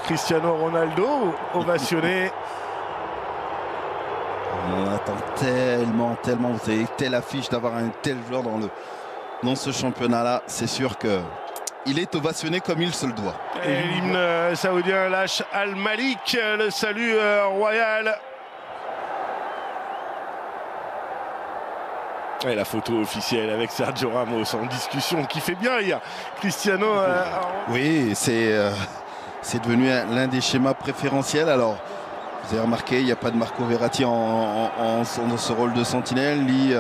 Cristiano Ronaldo, ovationné. On attend tellement, vous avez telle affiche d'avoir un tel joueur dans ce championnat-là. C'est sûr qu'il est ovationné comme il se le doit. Et l'hymne saoudien lâche Al-Malik, le salut royal. Et la photo officielle avec Sergio Ramos en discussion qui fait bien rire. Cristiano. Oui, c'est devenu l'un des schémas préférentiels. Alors, vous avez remarqué, il n'y a pas de Marco Verratti dans ce rôle de sentinelle, ni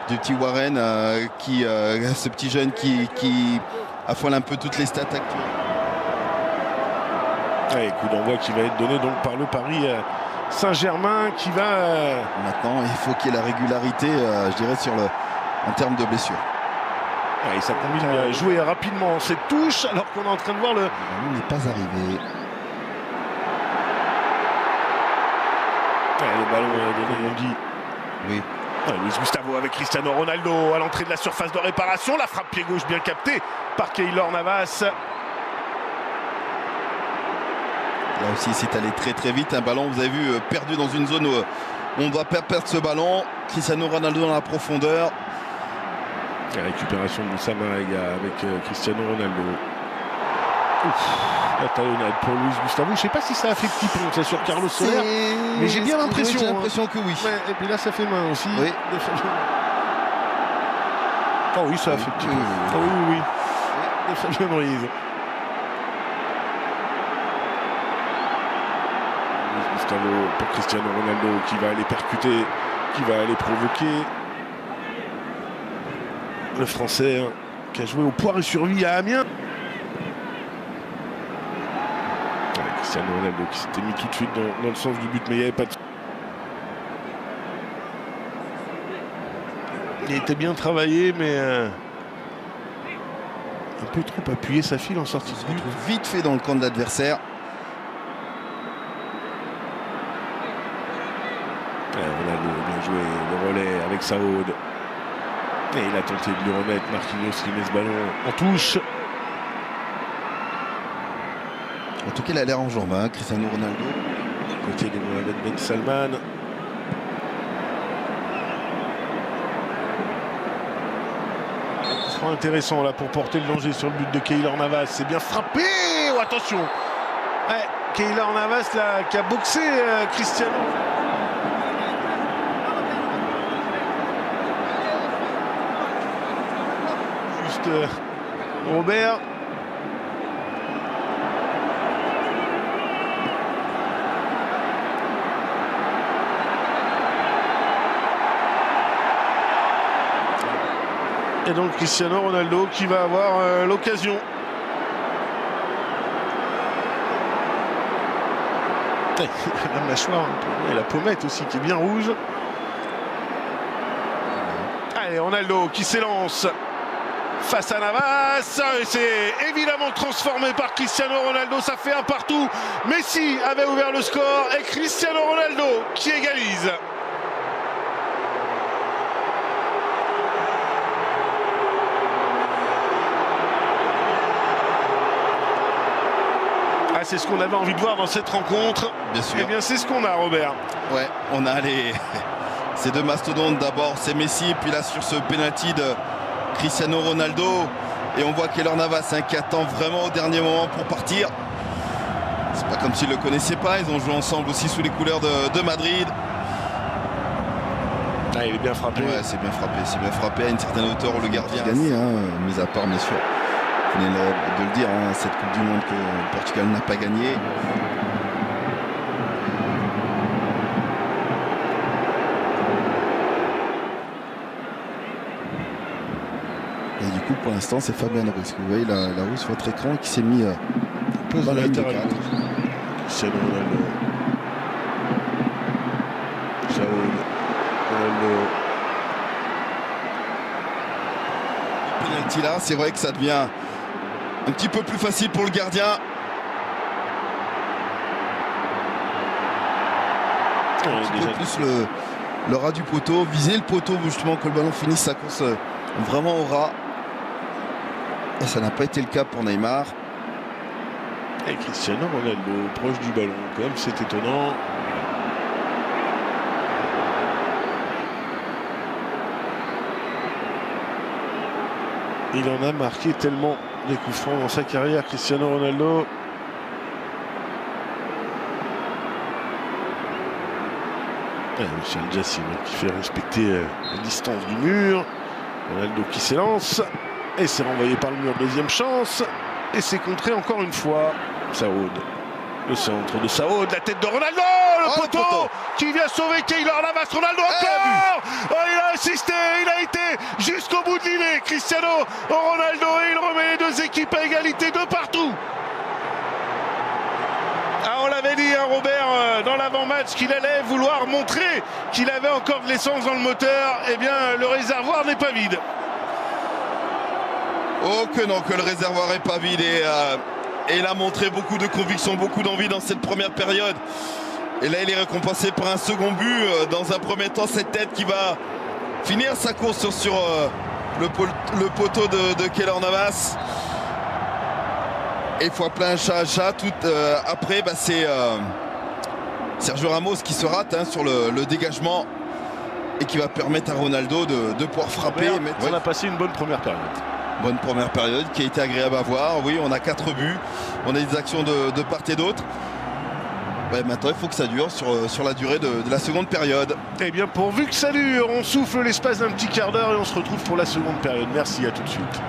du petit Warren, ce petit jeune qui affole un peu toutes les stats actuelles. Ouais, coup d'envoi qui va être donné donc par le Paris Saint-Germain qui va... Maintenant, il faut qu'il y ait la régularité, je dirais, en termes de blessures. Et ça combine à jouer rapidement cette touche alors qu'on est en train de voir le... On n'est pas arrivé. Le ballon de Mondi. Oui. Luis Gustavo avec Cristiano Ronaldo à l'entrée de la surface de réparation. La frappe pied gauche bien captée par Keylor Navas. Là aussi, c'est allé très vite. Un ballon, vous avez vu, perdu dans une zone où on ne doit pas perdre ce ballon. Cristiano Ronaldo dans la profondeur. La récupération de Moussa Marega avec Cristiano Ronaldo. La talonnade pour Luis Gustavo. Je ne sais pas si ça a fait petit pont ça sur Carlos Soler, mais j'ai bien l'impression. J'ai l'impression que oui. Ouais, et puis là, ça fait main aussi. Oui. Ah oui, ça a fait petit pont. Ah oui. De Fabien Ruiz. Luis Gustavo pour Cristiano Ronaldo qui va aller percuter, qui va aller provoquer. Le Français qui a joué au Poire et Survie à Amiens. Cristiano Ronaldo qui s'était mis tout de suite dans le sens du but, mais il n'y avait pas de... Il était bien travaillé, mais un peu trop appuyé sa file en sortie de but. Vite fait dans le camp de l'adversaire. Ronaldo a bien joué le relais avec Saoud. Et il a tenté de lui remettre Marquinhos qui met ce ballon en touche. En tout cas, il a l'air en jambes, Cristiano Ronaldo. Côté de Mohamed Ben Salman. Ce sera intéressant là pour porter le danger sur le but de Keylor Navas. C'est bien frappé. Oh, attention. Ouais, Keylor Navas là, qui a boxé Cristiano. Juste Robert. Et donc Cristiano Ronaldo qui va avoir l'occasion. La mâchoire et la pommette aussi qui est bien rouge. Allez, Ronaldo qui s'élance face à Navas. Et c'est évidemment transformé par Cristiano Ronaldo. Ça fait un partout. Messi avait ouvert le score et Cristiano Ronaldo qui égalise. C'est ce qu'on avait envie de voir dans cette rencontre. Bien sûr. Eh bien, c'est ce qu'on a, Robert. Ouais, on a ces deux mastodontes. D'abord, c'est Messi, puis là, sur ce penalty de Cristiano Ronaldo. Et on voit Keylor Navas qui attend vraiment au dernier moment pour partir. C'est pas comme s'ils ne le connaissaient pas. Ils ont joué ensemble aussi sous les couleurs de Madrid. Ah, il est bien frappé. Ouais, c'est bien frappé à une certaine hauteur où le gardien a gagné, mis à part bien sûr. Vous venez de le dire, cette Coupe du Monde que le Portugal n'a pas gagné. Et du coup, pour l'instant, c'est Fabien Ruiz. Vous voyez la Ruiz sur votre écran qui s'est mis dans la ligne de 4. Cristiano Ronaldo. Ronaldo. Penalty là, c'est vrai que ça devient un petit peu plus facile pour le gardien. Un petit peu plus le ras du poteau, viser le poteau justement que le ballon finisse sa course vraiment au ras. Et ça n'a pas été le cas pour Neymar. Et Cristiano Ronaldo proche du ballon, quand même, c'est étonnant. Il en a marqué tellement des coups francs dans sa carrière, Cristiano Ronaldo. Michel Jassim qui fait respecter la distance du mur. Ronaldo qui s'élance. Et c'est renvoyé par le mur, deuxième chance. Et c'est contré encore une fois. Saoud. Le centre de Saoud, la tête de Ronaldo, le poteau qui vient sauver Keylor Navas. Ronaldo encore. Il a assisté, il a été jusqu'au bout de l'îlet. Cristiano Ronaldo, et il remet les deux équipes à égalité de partout. On l'avait dit, Robert, dans l'avant-match, qu'il allait vouloir montrer qu'il avait encore de l'essence dans le moteur. Eh bien, le réservoir n'est pas vide. Oh que non, que le réservoir n'est pas vide. Et il a montré beaucoup de conviction, beaucoup d'envie dans cette première période. Et là, il est récompensé par un second but. Dans un premier temps, cette tête qui va finir sa course sur le poteau de Keylor Navas. Et fois plein chat. Après, c'est Sergio Ramos qui se rate sur le dégagement et qui va permettre à Ronaldo de pouvoir frapper. On a passé une bonne première période. Bonne première période qui a été agréable à voir. Oui, on a 4 buts. On a des actions de part et d'autre. Maintenant, il faut que ça dure sur la durée de la seconde période. Eh bien, pourvu que ça dure, on souffle l'espace d'un petit quart d'heure et on se retrouve pour la seconde période. Merci, à tout de suite.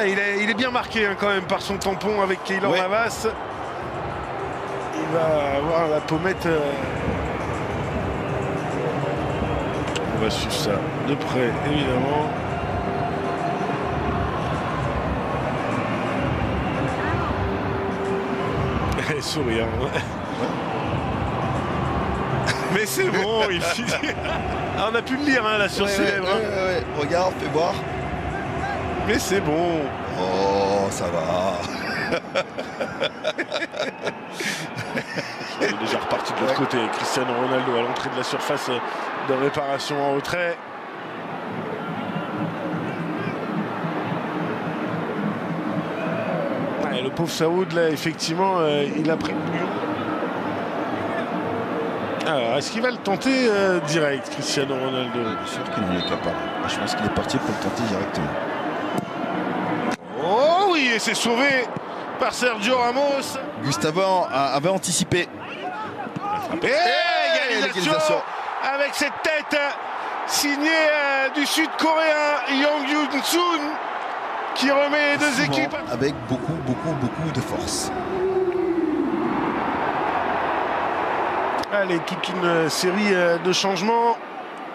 Il est bien marqué quand même par son tampon avec Keylor Navas. Il va avoir la pommette. On va suivre ça de près, évidemment. Et sourire. Mais c'est bon, il finit. On a pu le lire là sur ses lèvres. Regarde, fais voir. Mais c'est bon. Oh, ça va. Il est déjà reparti de l'autre côté. Cristiano Ronaldo à l'entrée de la surface de réparation en retrait. Le pauvre Saoud, là, effectivement, il a pris le bouillon. Alors, est-ce qu'il va le tenter direct, Cristiano Ronaldo? Bien sûr qu'il en est capable. Je pense qu'il est parti pour le tenter directement. Oh oui, et c'est sauvé par Sergio Ramos. Gustavo avait anticipé. Et égalisation avec cette tête signée du Sud-Coréen Yang Yun-sun qui remet les deux équipes. Avec beaucoup de force. Allez, toute une série de changements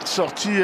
sortis.